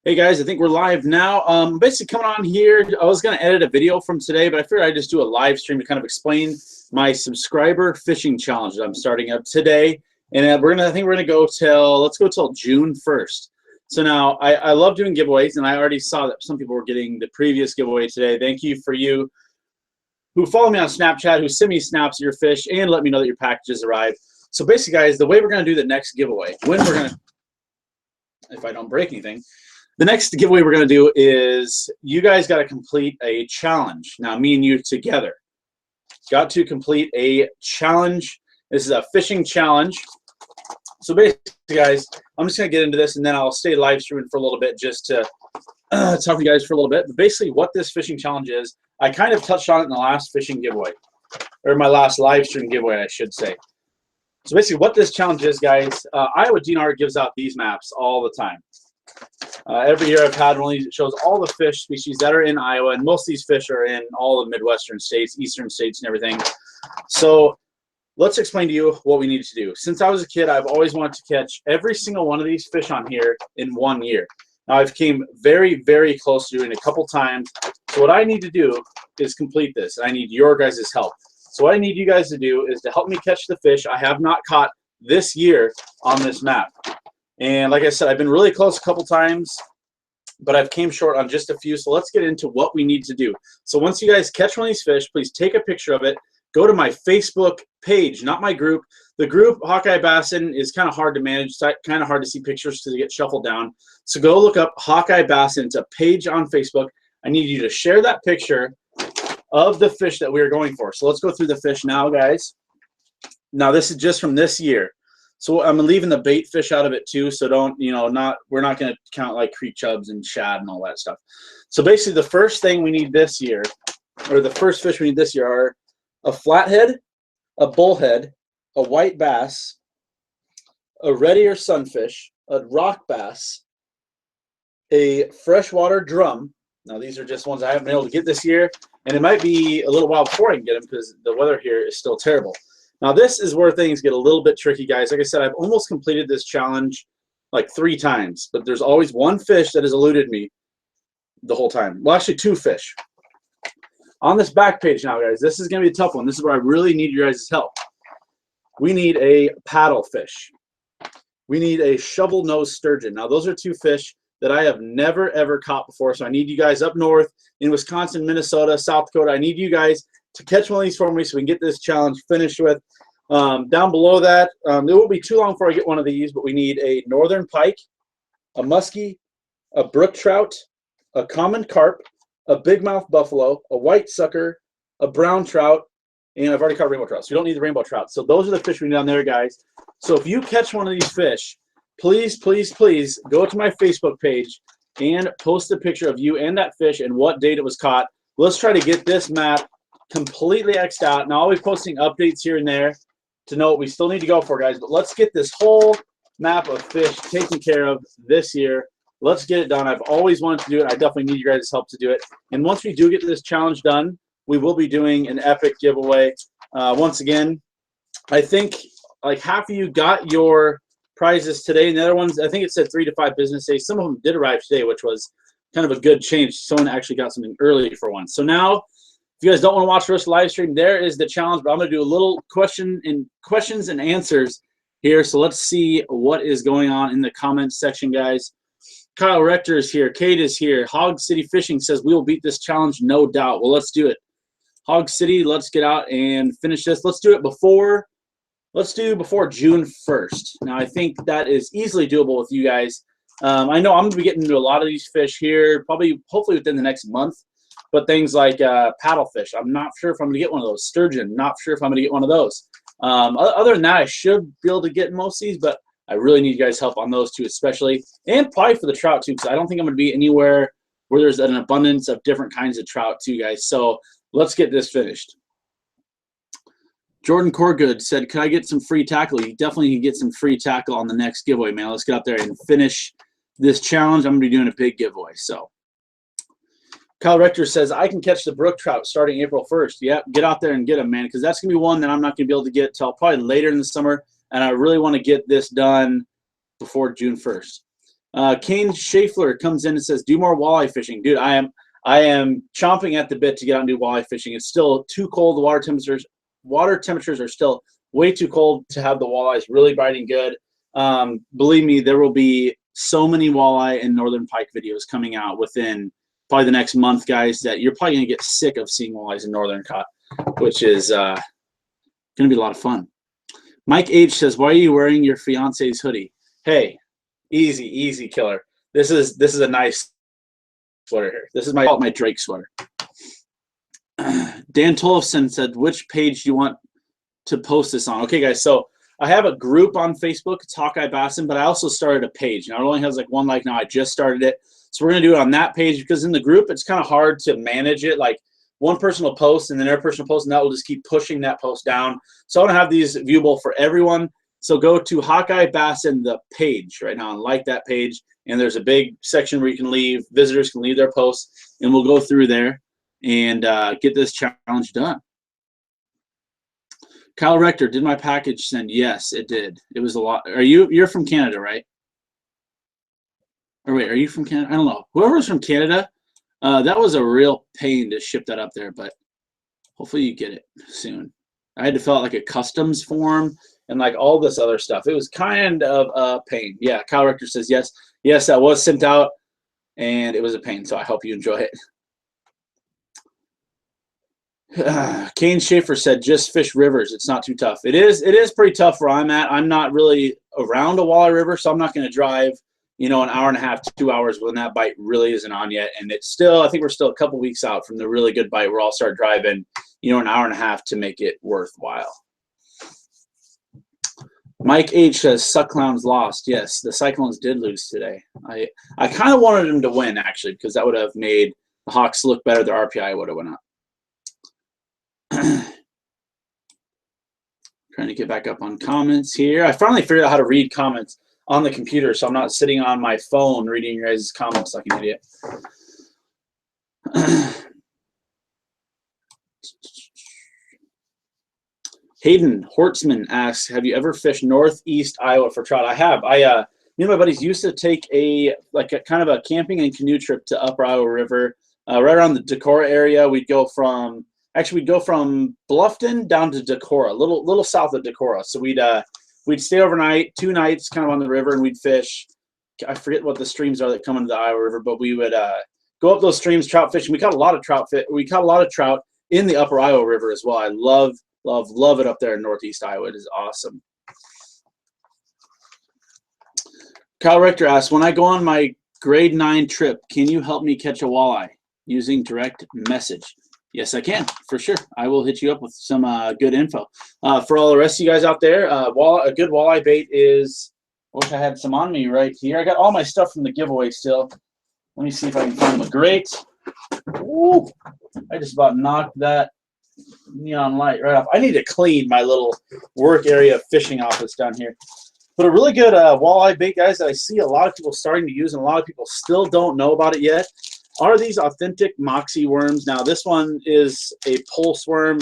Hey guys, I think we're live now. Basically coming on here, I was going to edit a video from today, but I figured I'd just do a live stream to kind of explain my subscriber fishing challenge that I'm starting up today. And I think we're gonna go till, let's go till June 1st. So now I love doing giveaways, and I already saw that some people were getting the previous giveaway today. Thank you for you who follow me on Snapchat, who send me snaps of your fish and let me know that your packages arrived. So basically guys, the way we're gonna do the next giveaway, if I don't break anything, the next giveaway we're going to do is you guys got to complete a challenge. Now, me and you together got to complete a challenge. This is a fishing challenge. So basically, guys, I'm just going to get into this, and then I'll stay live streaming for a little bit just to talk to you guys for a little bit. But basically, what this fishing challenge is, I kind of touched on it in the last fishing giveaway, or my last live stream giveaway, I should say. So basically, what this challenge is, guys, Iowa DNR gives out these maps all the time. Every year I've had one of these. It shows all the fish species that are in Iowa, and most of these fish are in all the Midwestern states, Eastern states, and everything. So let's explain to you what we need to do. Since I was a kid, I've always wanted to catch every single one of these fish on here in 1 year. Now I've came very, very close to doing it a couple times. So what I need to do is complete this. I need your guys' help. So what I need you guys to do is to help me catch the fish I have not caught this year on this map. And like I said, I've been really close a couple times, but I've came short on just a few. So let's get into what we need to do. So once you guys catch one of these fish, please take a picture of it. Go to my Facebook page, not my group. The group, Hawkeye Bassin, is kind of hard to manage. It's kind of hard to see pictures because they get shuffled down. So go look up Hawkeye Bassin. It's a page on Facebook. I need you to share that picture of the fish that we're going for. So let's go through the fish now, guys. Now this is just from this year. So I'm leaving the bait fish out of it too, so don't, we're not going to count like creek chubs and shad and all that stuff. So basically the first thing we need this year, or the first fish we need this year, are a flathead, a bullhead, a white bass, a red ear sunfish, a rock bass, a freshwater drum. Now these are just ones I haven't been able to get this year, and it might be a little while before I can get them because the weather here is still terrible. Now this is where things get a little bit tricky, guys. Like I said, I've almost completed this challenge like 3 times, but there's always one fish that has eluded me the whole time. Well, actually 2 fish. On this back page now, guys, this is going to be a tough one. This is where I really need your guys' help. We need a paddle fish. We need a shovel-nosed sturgeon. Now those are 2 fish that I have never, ever caught before, so I need you guys up north in Wisconsin, Minnesota, South Dakota. I need you guys to catch one of these for me so we can get this challenge finished with. Down below that, it won't be too long before I get one of these, but we need a northern pike, a muskie, a brook trout, a common carp, a bigmouth buffalo, a white sucker, a brown trout, and I've already caught rainbow trout, so you don't need the rainbow trout. So those are the fish we need down there, guys. So if you catch one of these fish, please, please, please go to my Facebook page and post a picture of you and that fish and what date it was caught. Let's try to get this map completely X'd out. Now I'll be posting updates here and there to know what we still need to go for, guys, but let's get this whole map of fish taken care of this year. Let's get it done. I've always wanted to do it. I definitely need you guys' help to do it. And once we do get this challenge done, we will be doing an epic giveaway. Once again, I think like half of you got your prizes today, and the other ones, I think it said 3 to 5 business days. Some of them did arrive today, which was kind of a good change. Someone actually got something early for once. So now, if you guys don't want to watch the rest of the live stream, there is the challenge, but I'm going to do a little questions and answers here. So let's see what is going on in the comments section, guys. Kyle Rector is here. Kate is here. Hog City Fishing says we will beat this challenge, no doubt. Well, let's do it. Hog City, let's get out and finish this. Let's do it before, before June 1st. Now, I think that is easily doable with you guys. I know I'm going to be getting into a lot of these fish here, hopefully within the next month. But things like paddlefish, I'm not sure if I'm going to get one of those. Sturgeon, not sure if I'm going to get one of those. Other than that, I should be able to get most of these, but I really need you guys' help on those 2 especially. And probably for the trout too, because I don't think I'm going to be anywhere where there's an abundance of different kinds of trout too, guys. So let's get this finished. Jordan Corgood said, can I get some free tackle? You definitely can get some free tackle on the next giveaway, man. Let's get out there and finish this challenge. I'm going to be doing a big giveaway, so. Kyle Rector says, I can catch the brook trout starting April 1st. Yeah, get out there and get them, man, because that's going to be one that I'm not going to be able to get till probably later in the summer, and I really want to get this done before June 1st. Kane Schaeffler comes in and says, do more walleye fishing. Dude, I am chomping at the bit to get out and do walleye fishing. It's still too cold. The water temperatures are still way too cold to have the walleyes really biting good. Believe me, there will be so many walleye and northern pike videos coming out within probably the next month, guys, that you're probably going to get sick of seeing walleyes in northern caught, which is going to be a lot of fun. Mike H says, why are you wearing your fiance's hoodie? Hey, easy killer. This is a nice sweater here. This is my Drake sweater. Dan Tollefson said, which page do you want to post this on? Okay, guys, so I have a group on Facebook. It's Hawkeye Bassin, but I also started a page. Now, it only has like 1 like now. I just started it. So we're going to do it on that page because in the group, it's kind of hard to manage it. Like, one person will post and then another person will post, and that will just keep pushing that post down. So I want to have these viewable for everyone. So go to Hawkeye Bassin, the page right now, and like that page. And there's a big section where you can leave, visitors can leave their posts, and we'll go through there and get this challenge done. Kyle Rector, did my package send? Yes, it did. It was a lot. You're from Canada, right? Or wait, are you from Canada? I don't know. Whoever's from Canada, that was a real pain to ship that up there, but hopefully you get it soon. I had to fill out like a customs form and like all this other stuff. It was kind of a pain. Yeah, Kyle Rector says yes. Yes, that was sent out, and it was a pain, so I hope you enjoy it. Kane Schaefer said, just fish rivers. It's not too tough. It is pretty tough where I'm at. I'm not really around a walleye river, so I'm not going to drive, an hour and a half, 2 hours when that bite really isn't on yet. And it's still, I think we're still a couple weeks out from the really good bite where I'll start driving, an hour and a half to make it worthwhile. Mike H says, Suck Clowns lost. Yes, the Cyclones did lose today. I kind of wanted them to win, actually, because that would have made the Hawks look better. Their RPI would have went up. Trying to get back up on comments here. I finally figured out how to read comments on the computer, so I'm not sitting on my phone reading your guys' comments like an idiot. Hayden Hortzman asks, have you ever fished northeast Iowa for trout? I have. Me and my buddies used to take kind of a camping and canoe trip to Upper Iowa River, right around the Decorah area. We'd go from Bluffton down to Decorah, a little south of Decorah. So we'd stay overnight, 2 nights kind of on the river, and we'd fish. I forget what the streams are that come into the Iowa River, but we would go up those streams trout fishing. We caught a lot of trout. We caught a lot of trout in the Upper Iowa River as well. I love it up there in northeast Iowa. It is awesome. Kyle Rector asks, when I go on my grade 9 trip, can you help me catch a walleye using direct message? Yes, I can, for sure. I will hit you up with some good info. For all the rest of you guys out there, a good walleye bait is, I wish I had some on me right here. I got all my stuff from the giveaway still. Let me see if I can find the grate. Ooh, I just about knocked that neon light right off. I need to clean my little work area fishing office down here. But a really good walleye bait, guys, that I see a lot of people starting to use and a lot of people still don't know about it yet, are these authentic Moxie worms. Now, this one is a pulse worm.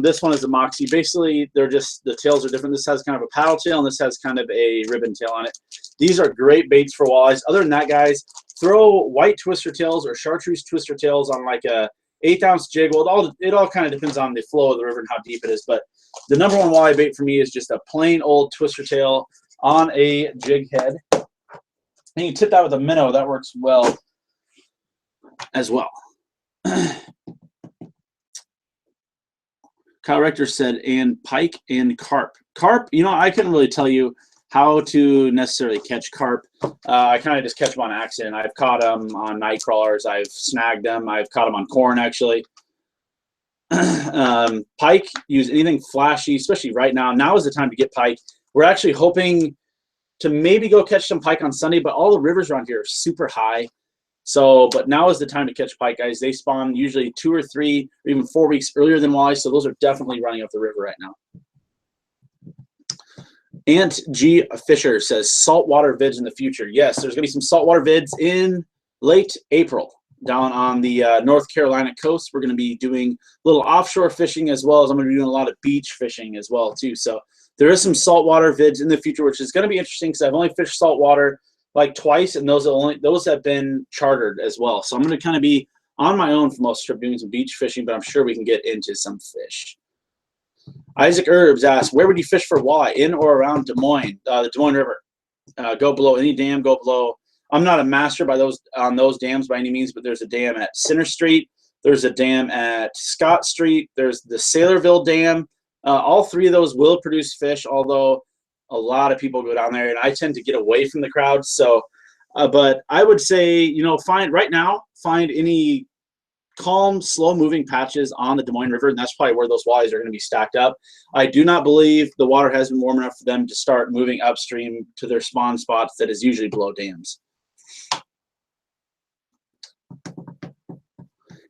This one is a Moxie. Basically, the tails are different. This has kind of a paddle tail, and this has kind of a ribbon tail on it. These are great baits for walleyes. Other than that, guys, throw white twister tails or chartreuse twister tails on like a 1/8 ounce jig. Well, it all kind of depends on the flow of the river and how deep it is. But the #1 walleye bait for me is just a plain old twister tail on a jig head. And you can tip that with a minnow. That works well as well. Kyle Rector said, and pike and carp. Carp, I couldn't really tell you how to necessarily catch carp. I kind of just catch them on accident. I've caught them on night crawlers. I've snagged them. I've caught them on corn, actually. Pike, use anything flashy, especially right now. Now is the time to get pike. We're actually hoping to maybe go catch some pike on Sunday, but all the rivers around here are super high. So, but now is the time to catch pike, guys. They spawn usually 2 or 3 or even 4 weeks earlier than walleye, so those are definitely running up the river right now. Ant G. Fisher says saltwater vids in the future. Yes, there's going to be some saltwater vids in late April down on the North Carolina coast. We're going to be doing a little offshore fishing as well as I'm going to be doing a lot of beach fishing as well too. So there is some saltwater vids in the future, which is going to be interesting because I've only fished saltwater like twice, and those have been chartered as well. So I'm going to kind of be on my own for most trip doing some beach fishing, but I'm sure we can get into some fish. Isaac Herbs asks, where would you fish for walleye, in or around Des Moines, the Des Moines River? Go below any dam, go below. I'm not a master on those dams by any means, but there's a dam at Center Street. There's a dam at Scott Street. There's the Saylorville Dam. All three of those will produce fish, although a lot of people go down there, and I tend to get away from the crowd. So, but I would say, find any calm, slow-moving patches on the Des Moines River, and that's probably where those walleyes are going to be stacked up. I do not believe the water has been warm enough for them to start moving upstream to their spawn spots that is usually below dams.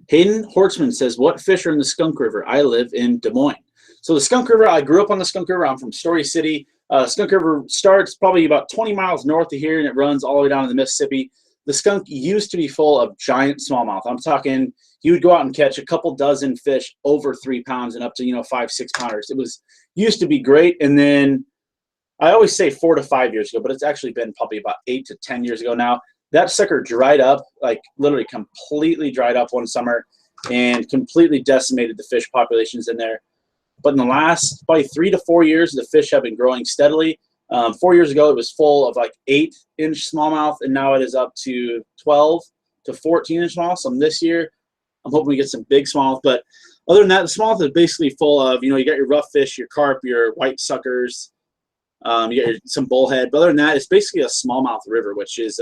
Hayden Hortzman says, what fish are in the Skunk River? I live in Des Moines. So the Skunk River, I grew up on the Skunk River. I'm from Story City. Skunk River starts probably about 20 miles north of here, and it runs all the way down to the Mississippi. The Skunk used to be full of giant smallmouth. I'm talking, you would go out and catch a couple dozen fish over 3 pounds and up to 5, 6 pounders. It used to be great, and then I always say 4 to 5 years ago, but it's actually been probably about 8 to 10 years ago now. That sucker dried up, like literally completely dried up one summer and completely decimated the fish populations in there. But in the last probably 3 to 4 years, the fish have been growing steadily. 4 years ago, it was full of like 8-inch smallmouth, and now it is up to 12 to 14-inch smallmouth. So this year, I'm hoping we get some big smallmouth. But other than that, the smallmouth is basically full of, you got your rough fish, your carp, your white suckers, you got some bullhead. But other than that, it's basically a smallmouth river, which is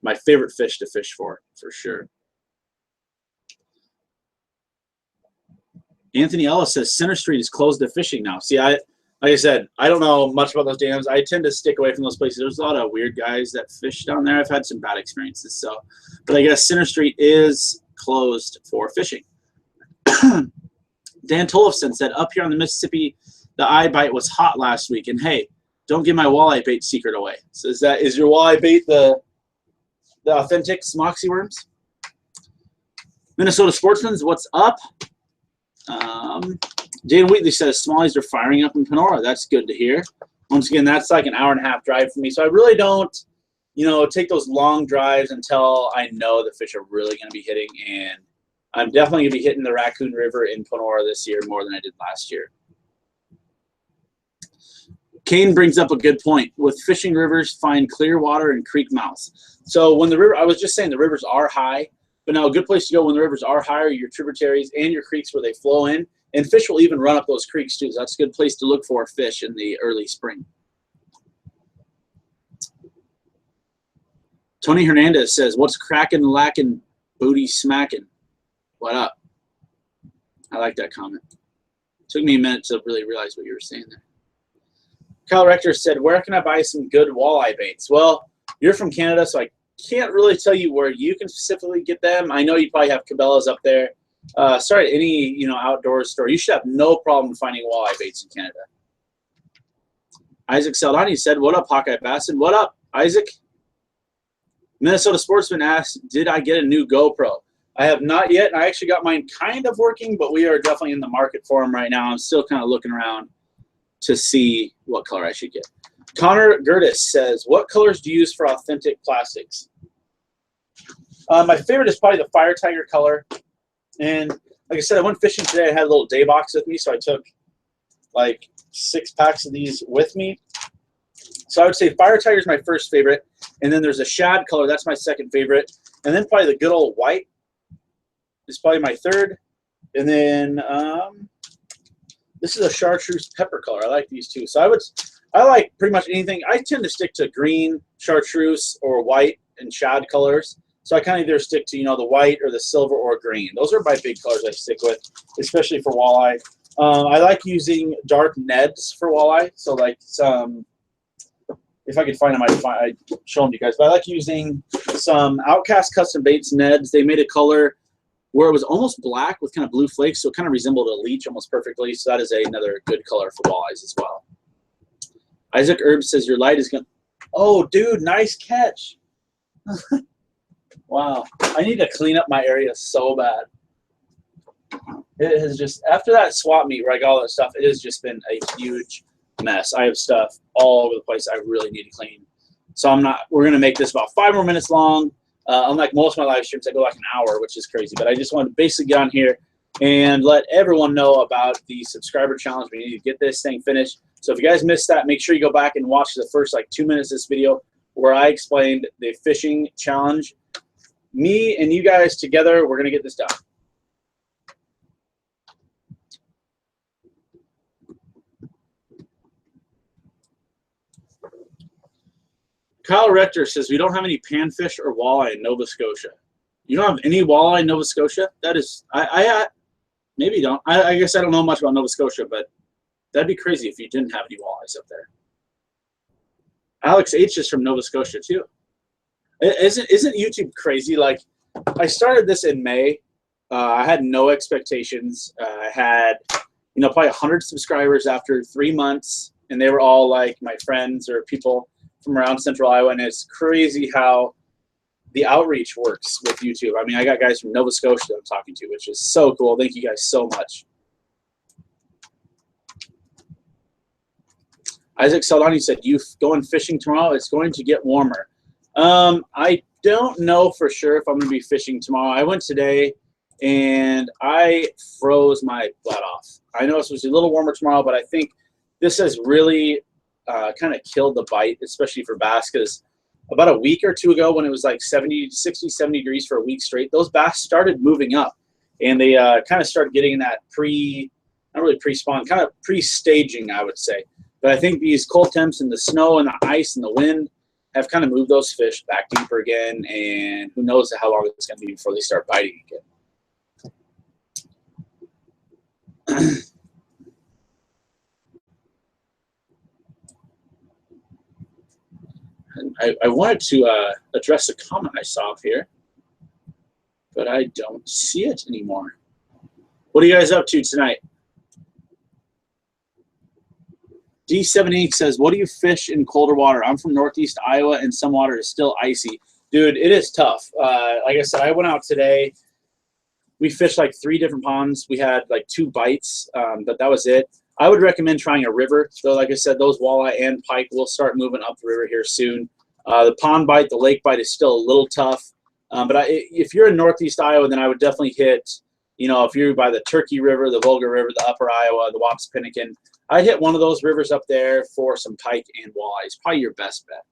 my favorite fish to fish for sure. Anthony Ellis says Center Street is closed to fishing now. See, like I said, I don't know much about those dams. I tend to stick away from those places. There's a lot of weird guys that fish down there. I've had some bad experiences. So, but I guess Center Street is closed for fishing. Dan Tollefson said, up here on the Mississippi, the iBite was hot last week. And hey, don't give my walleye bait secret away. So is your walleye bait the authentic Smoxy worms? Minnesota Sportsman's, what's up? Dan Wheatley says smallies are firing up in Panora. That's good to hear. Once again, that's like an hour-and-a-half drive for me. So I really don't, take those long drives until I know the fish are really going to be hitting. And I'm definitely going to be hitting the Raccoon River in Panora this year more than I did last year. Kane brings up a good point. With fishing rivers, find clear water and creek mouths. So when the river, I was just saying the rivers are high, but now a good place to go when the rivers are higher, your tributaries and your creeks where they flow in, and fish will even run up those creeks too. So that's a good place to look for fish in the early spring. Tony Hernandez says, what's cracking, lacking, booty smacking? What up? I like that comment. Took me a minute to really realize what you were saying there. Kyle Rector said, where can I buy some good walleye baits? Well, you're from Canada, so I can't really tell you where you can specifically get them. I know you probably have Cabela's up there. Start at any outdoor store. You should have no problem finding walleye baits in Canada. Isaac Saldani said, what up, Hawkeye Bassin? What up, Isaac? Minnesota Sportsman asked, did I get a new GoPro? I have not yet, and I actually got mine kind of working, but we are definitely in the market for them right now. I'm still kind of looking around to see what color I should get. Connor Gertis says, what colors do you use for authentic plastics? My favorite is probably the Fire Tiger color. And like I said, I went fishing today. I had a little day box with me, so I took like 6 packs of these with me. So I would say Fire Tiger is my first favorite. And then there's a shad color. That's my second favorite. And then probably the good old white is probably my third. And then this is a chartreuse pepper color. I like these two. So I like pretty much anything. I tend to stick to green, chartreuse, or white and shad colors. So I kind of either stick to, the white or the silver or green. Those are my big colors I stick with, especially for walleye. I like using dark Neds for walleye. So like some, if I could find them, I'd show them to you guys. But I like using some Outcast Custom Baits Neds. They made a color where it was almost black with kind of blue flakes, so it kind of resembled a leech almost perfectly. So that is another good color for walleyes as well. Isaac Herb says your light is going to... Oh, dude, nice catch. Wow. I need to clean up my area so bad. It has just, after that swap meet where I got all that stuff, it has just been a huge mess. I have stuff all over the place I really need to clean. So we're going to make this about 5 more minutes long. Unlike most of my live streams, I go like an hour, which is crazy. But I just wanted to basically get on here and let everyone know about the subscriber challenge. We need to get this thing finished. So if you guys missed that, make sure you go back and watch the first like 2 minutes of this video where I explained the fishing challenge. Me and you guys together, we're going to get this done. Kyle Rector says, we don't have any panfish or walleye in Nova Scotia. You don't have any walleye in Nova Scotia? That is, maybe you don't. I guess I don't know much about Nova Scotia, but that'd be crazy if you didn't have any walleyes up there. Alex H is from Nova Scotia too. Isn't YouTube crazy? Like, I started this in May. I had no expectations. I had, probably 100 subscribers after 3 months, and they were all like my friends or people from around Central Iowa. And it's crazy how the outreach works with YouTube. I mean, I got guys from Nova Scotia that I'm talking to, which is so cool. Thank you guys so much. Isaac Saldani said, you going fishing tomorrow? It's going to get warmer. I don't know for sure if I'm going to be fishing tomorrow. I went today, and I froze my butt off. I know it's supposed to be a little warmer tomorrow, but I think this has really kind of killed the bite, especially for bass, because about a week or two ago when it was like 60, 70 degrees for a week straight, those bass started moving up, and they kind of started getting in that not really pre-spawn, kind of pre-staging, I would say. But I think these cold temps and the snow and the ice and the wind have kind of moved those fish back deeper again, and who knows how long it's going to be before they start biting again. I wanted to address a comment I saw up here, but I don't see it anymore. What are you guys up to tonight? D78 says, what do you fish in colder water? I'm from Northeast Iowa, and some water is still icy. Dude, it is tough. Like I said, I went out today. We fished like 3 different ponds. We had like 2 bites, but that was it. I would recommend trying a river. So like I said, those walleye and pike will start moving up the river here soon. The pond bite, the lake bite is still a little tough. But if you're in Northeast Iowa, then I would definitely hit, if you're by the Turkey River, the Volga River, the Upper Iowa, the Wapsipinicon, I'd hit one of those rivers up there for some pike and walleye. It's probably your best bet.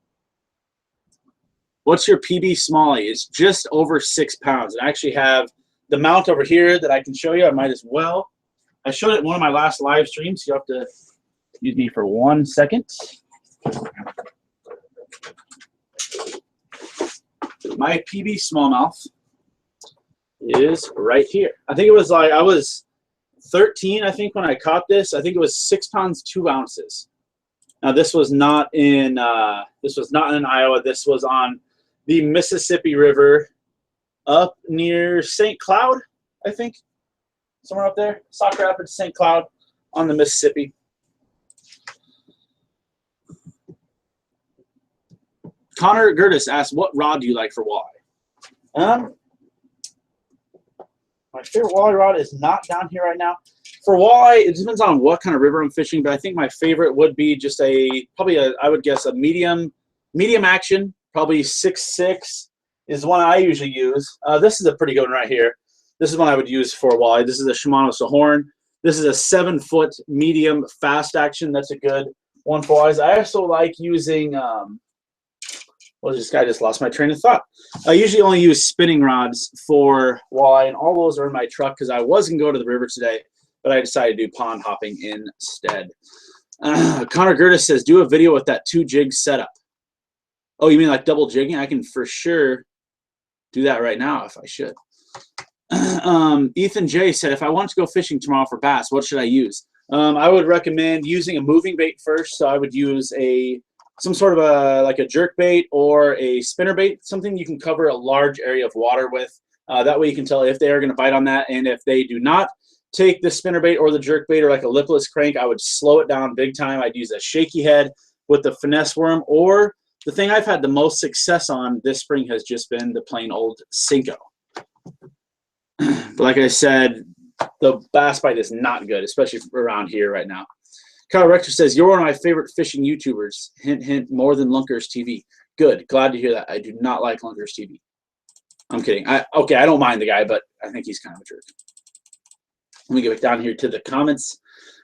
What's your PB Smallie? It's just over 6 pounds. I actually have the mount over here that I can show you. I might as well. I showed it in one of my last live streams. You have to excuse me for 1 second. My PB smallmouth is right here. I think it was like I was 13, I think, when I caught this. I think it was 6 pounds 2 ounces. Now this was not in Iowa. This was on the Mississippi River, up near St. Cloud, I think, somewhere up there. Sauk Rapids, St. Cloud, on the Mississippi. Connor Gertis asked, "What rod do you like for walleye?" My favorite walleye rod is not down here right now. For walleye, it depends on what kind of river I'm fishing, but I think my favorite would be just I would guess a medium action, probably 6'6" is the one I usually use. This is a pretty good one right here. This is one I would use for walleye. This is a Shimano Sahorn. This is a 7-foot medium fast action. That's a good one for walleyes. I also like using, well, this guy just lost my train of thought. I usually only use spinning rods for walleye, and all those are in my truck because I was going to go to the river today, but I decided to do pond hopping instead. Connor Gertis says, do a video with that 2-jig setup. Oh, you mean like double jigging? I can for sure do that right now if I should. Ethan J said, if I want to go fishing tomorrow for bass, what should I use? I would recommend using a moving bait first. So I would use some sort of like a jerk bait or a spinner bait, something you can cover a large area of water with. That way you can tell if they are going to bite on that. And if they do not take the spinner bait or the jerk bait or like a lipless crank, I would slow it down big time. I'd use a shaky head with the finesse worm, or the thing I've had the most success on this spring has just been the plain old Senko. But like I said, the bass bite is not good, especially around here right now. Kyle Rector says, you're one of my favorite fishing YouTubers. Hint, hint, more than Lunkers TV. Good. Glad to hear that. I do not like Lunkers TV. I'm kidding. Okay, I don't mind the guy, but I think he's kind of a jerk. Let me get back down here to the comments.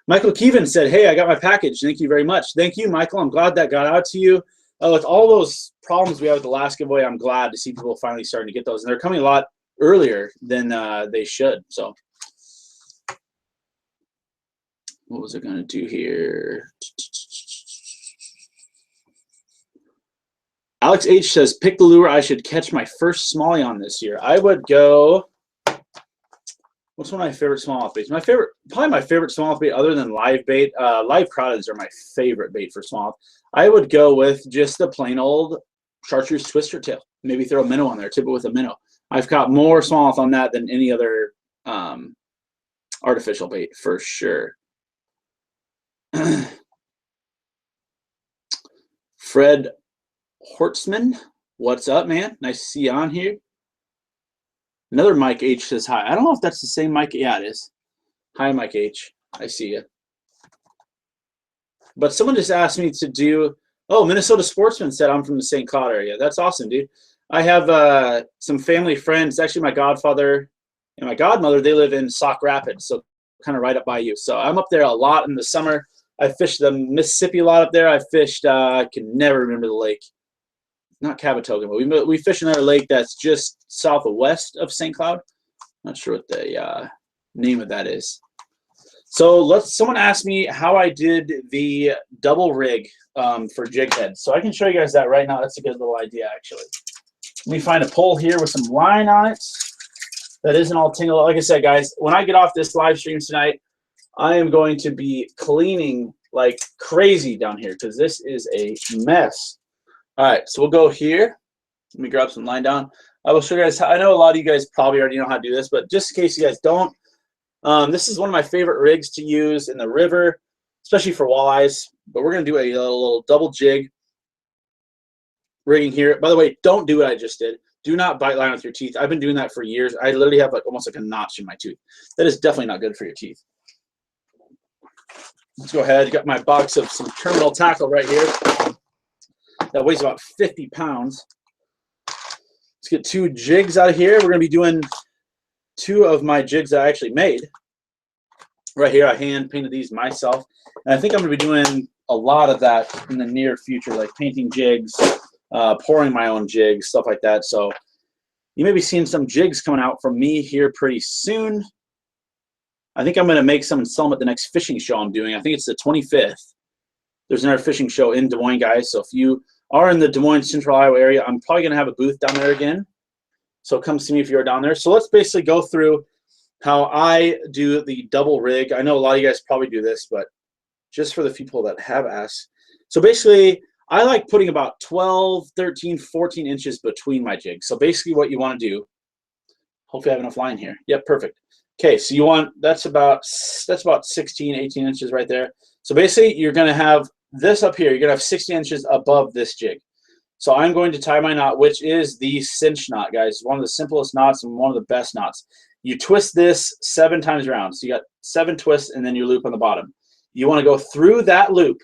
Michael Keevan said, hey, I got my package. Thank you very much. Thank you, Michael. I'm glad that got out to you. With all those problems we had with the last giveaway, I'm glad to see people finally starting to get those. And they're coming a lot earlier than they should. So what was I going to do here? Alex H says, pick the lure I should catch my first smallie on this year. I would go, what's one of my favorite smallmouth baits? Probably my favorite smallmouth bait other than live bait. Live crawdads are my favorite bait for smallmouth. I would go with just the plain old chartreuse twister tail. Maybe throw a minnow on there, tip it with a minnow. I've caught more smallmouth on that than any other artificial bait for sure. Fred Hortzman, what's up, man? Nice to see you on here. Another Mike H says hi. I don't know if that's the same Mike. Yeah, it is. Hi, Mike H. I see you. But someone just asked me to do, oh, Minnesota Sportsman said I'm from the St. Cloud area. That's awesome, dude. I have some family friends. Actually, my godfather and my godmother, they live in Sauk Rapids, so kind of right up by you. So I'm up there a lot in the summer. I fished the Mississippi a lot up there. I fished, I can never remember the lake. Not Cabatoga, but we fish another lake that's just southwest of St. Cloud. Not sure what the name of that is. So someone asked me how I did the double rig for jig head. So I can show you guys that right now. That's a good little idea, actually. Let me find a pole here with some line on it that isn't all tingled. Like I said, guys, when I get off this live stream tonight, I am going to be cleaning like crazy down here because this is a mess. All right, so we'll go here. Let me grab some line down. I will show you guys how. I know a lot of you guys probably already know how to do this, but just in case you guys don't, this is one of my favorite rigs to use in the river, especially for walleyes. But we're going to do a little double jig rigging here. By the way, don't do what I just did. Do not bite line with your teeth. I've been doing that for years. I literally have like almost like a notch in my tooth. That is definitely not good for your teeth. Let's go ahead. Got my box of some terminal tackle right here. That weighs about 50 pounds. Let's get 2 jigs out of here. We're going to be doing 2 of my jigs that I actually made. Right here, I hand painted these myself. And I think I'm going to be doing a lot of that in the near future, like painting jigs, pouring my own jigs, stuff like that. So you may be seeing some jigs coming out from me here pretty soon. I think I'm going to make some and sell them at the next fishing show I'm doing. I think it's the 25th. There's another fishing show in Des Moines, guys. So if you are in the Des Moines, Central Iowa area, I'm probably going to have a booth down there again. So come see me if you're down there. So let's basically go through how I do the double rig. I know a lot of you guys probably do this, but just for the people that have asked. So basically, I like putting about 12, 13, 14 inches between my jigs. So basically what you want to do, hopefully I have enough line here. Yep, perfect. Okay, so you want, that's about 16, 18 inches right there. So basically you're going to have this up here. You're going to have 16 inches above this jig. So I'm going to tie my knot, which is the cinch knot, guys. One of the simplest knots and one of the best knots. You twist this 7 times around. So you got 7 twists and then you loop on the bottom. You want to go through that loop.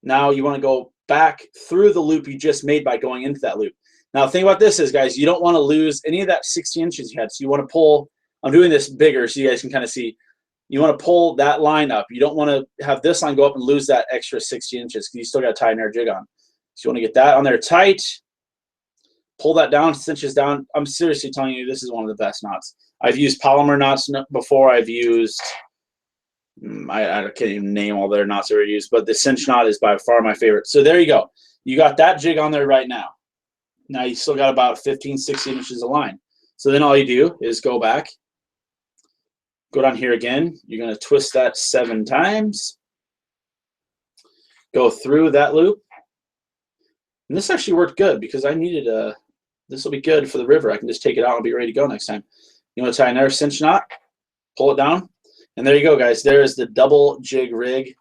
Now you want to go back through the loop you just made by going into that loop. Now the thing about this is, guys, you don't want to lose any of that 60 inches you had. So you want to pull, I'm doing this bigger so you guys can kind of see. You want to pull that line up. You don't want to have this line go up and lose that extra 60 inches because you still got to tie another jig on. So you want to get that on there tight. Pull that down, cinches down. I'm seriously telling you, this is one of the best knots. I've used polymer knots before. I've used, I can't even name all their knots that are used, but the cinch knot is by far my favorite. So there you go. You got that jig on there right now. Now you still got about 15, 16 inches of line. So then all you do is go back. Go down here again. You're going to twist that 7 times. Go through that loop. And this actually worked good because I needed a, this will be good for the river. I can just take it out and be ready to go next time. You want to tie another cinch knot, pull it down, and there you go, guys. There is the double jig rig.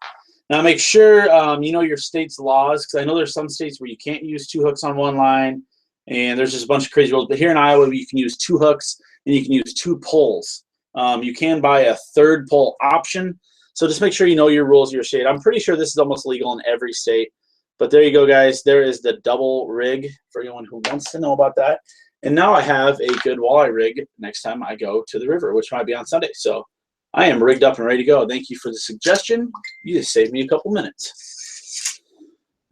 Now make sure you know your state's laws, because I know there's some states where you can't use 2 hooks on one line, and there's just a bunch of crazy rules. But here in Iowa, you can use 2 hooks and you can use 2 poles. You can buy a 3rd pole option. So just make sure you know your rules of your state. I'm pretty sure this is almost legal in every state. But there you go, guys. There is the double rig for anyone who wants to know about that. And now I have a good walleye rig next time I go to the river, which might be on Sunday. So I am rigged up and ready to go. Thank you for the suggestion. You just saved me a couple minutes.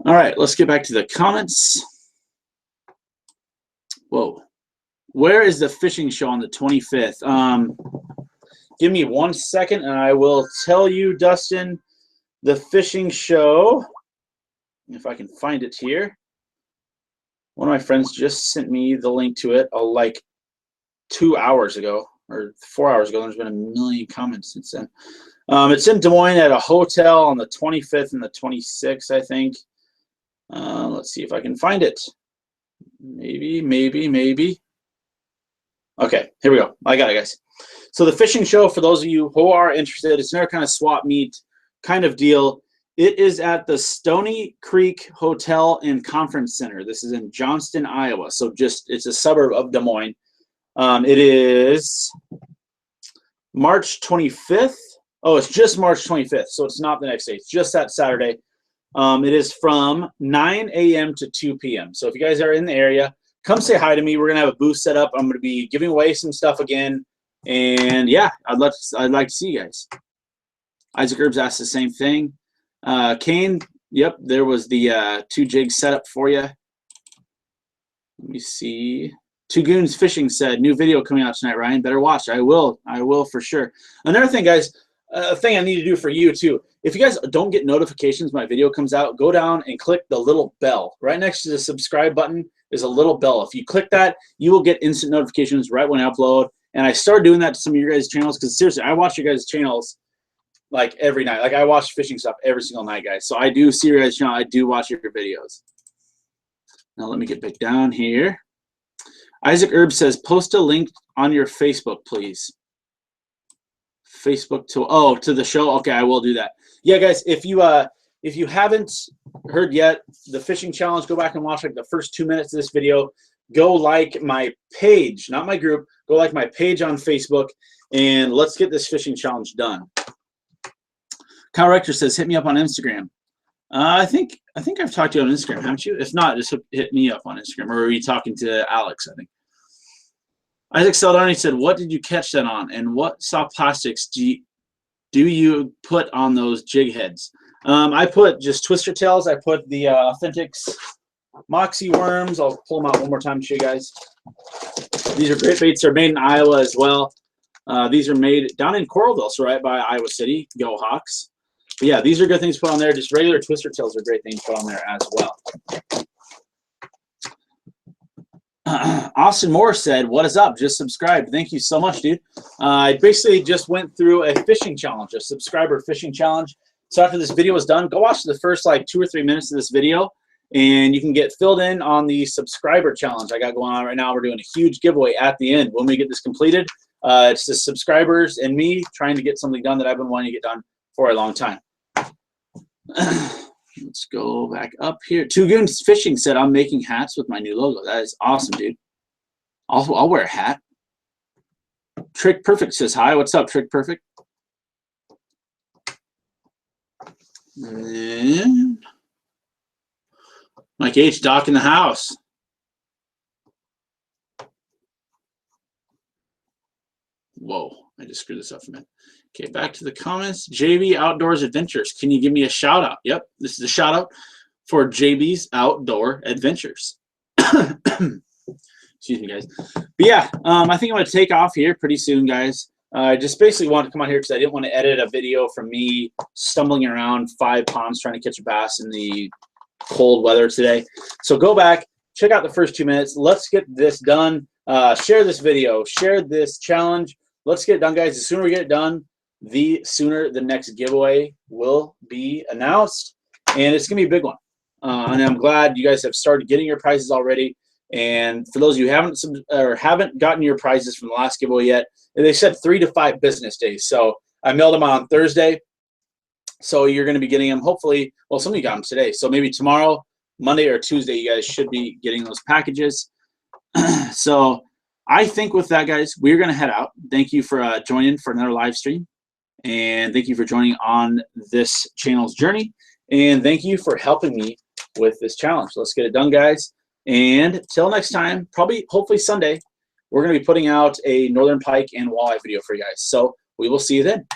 All right, let's get back to the comments. Whoa. Where is the fishing show on the 25th? Give me 1 second and I will tell you, Dustin, the fishing show, if I can find it here. One of my friends just sent me the link to it like 2 hours ago or 4 hours ago. There's been a million comments since then. It's in Des Moines at a hotel on the 25th and the 26th, I think. Let's see if I can find it. Maybe. Okay, here we go. I got it, guys. So the fishing show, for those of you who are interested, it's another kind of swap meet kind of deal. It is at the Stony Creek Hotel and Conference Center. This is in Johnston, Iowa. So it's a suburb of Des Moines. It is March 25th. Oh, it's just March 25th. So it's not the next day. It's just that Saturday. It is from 9 a.m. to 2 p.m. So if you guys are in the area, come say hi to me. We're going to have a booth set up. I'm going to be giving away some stuff again. And yeah, I'd like to see you guys. Isaac Herbs asked the same thing. Kane, yep, there was the 2 jig setup for you. Let me see. Two Goons Fishing said, new video coming out tonight, Ryan. Better watch. I will for sure. Another thing, guys, a thing I need to do for you too. If you guys don't get notifications when my video comes out, go down and click the little bell. Right next to the subscribe button is a little bell. If you click that, you will get instant notifications right when I upload. And I started doing that to some of your guys' channels because seriously, I watch your guys' channels like every night. Like I watch fishing stuff every single night, guys. So I do see your guys' channel. I do watch your videos. Now let me get back down here. Isaac Herb says, post a link on your Facebook, please. Facebook to the show. Okay, I will do that. Yeah, guys, if you haven't heard yet, the fishing challenge, go back and watch like the first 2 minutes of this video. Go like my page, not my group. Go like my page on Facebook, and let's get this fishing challenge done. Kyle Rector says, hit me up on Instagram. I think I've talked to you on Instagram, haven't you? If not, just hit me up on Instagram. Or are you talking to Alex, I think? Isaac Saldani said, what did you catch that on? And what soft plastics do you put on those jig heads? I put just twister tails. I put the Authentics Moxie worms. I'll pull them out one more time to show you guys. These are great baits. They're made in Iowa as well. These are made down in Coralville, so right by Iowa City. Go Hawks. But yeah, these are good things to put on there. Just regular twister tails are great things to put on there as well. Austin Moore said, what is up? Just subscribed. Thank you so much, dude. I basically just went through a fishing challenge, a subscriber fishing challenge. So after this video is done, go watch the first like 2 or 3 minutes of this video, and you can get filled in on the subscriber challenge I got going on right now. We're doing a huge giveaway at the end when we get this completed. It's the subscribers and me trying to get something done that I've been wanting to get done for a long time. Let's go back up here. Two Goons Fishing said, I'm making hats with my new logo. That is awesome, dude. I'll wear a hat. Trick Perfect says, hi. What's up, Trick Perfect? And then Mike H. Doc in the house. Whoa, I just screwed this up a minute. Okay, back to the comments. JB Outdoors Adventures. Can you give me a shout out? Yep, this is a shout out for JB's Outdoor Adventures. Excuse me, guys. But yeah, I think I'm going to take off here pretty soon, guys. I just basically wanted to come on here because I didn't want to edit a video from me stumbling around 5 ponds trying to catch a bass in the cold weather today. So go back, check out the first 2 minutes. Let's get this done. Share this video. Share this challenge. Let's get it done, guys. The sooner we get it done, the sooner the next giveaway will be announced, and it's gonna be a big one. And I'm glad you guys have started getting your prizes already. And for those of you who haven't gotten your prizes from the last giveaway yet, they said 3 to 5 business days. So I mailed them on Thursday. So you're going to be getting them hopefully. Well, some of you got them today. So maybe tomorrow, Monday or Tuesday, you guys should be getting those packages. So I think with that, guys, we're going to head out. Thank you for joining for another live stream. And thank you for joining on this channel's journey. And thank you for helping me with this challenge. Let's get it done, guys. And till next time, probably, hopefully Sunday, we're going to be putting out a northern pike and walleye video for you guys. So we will see you then.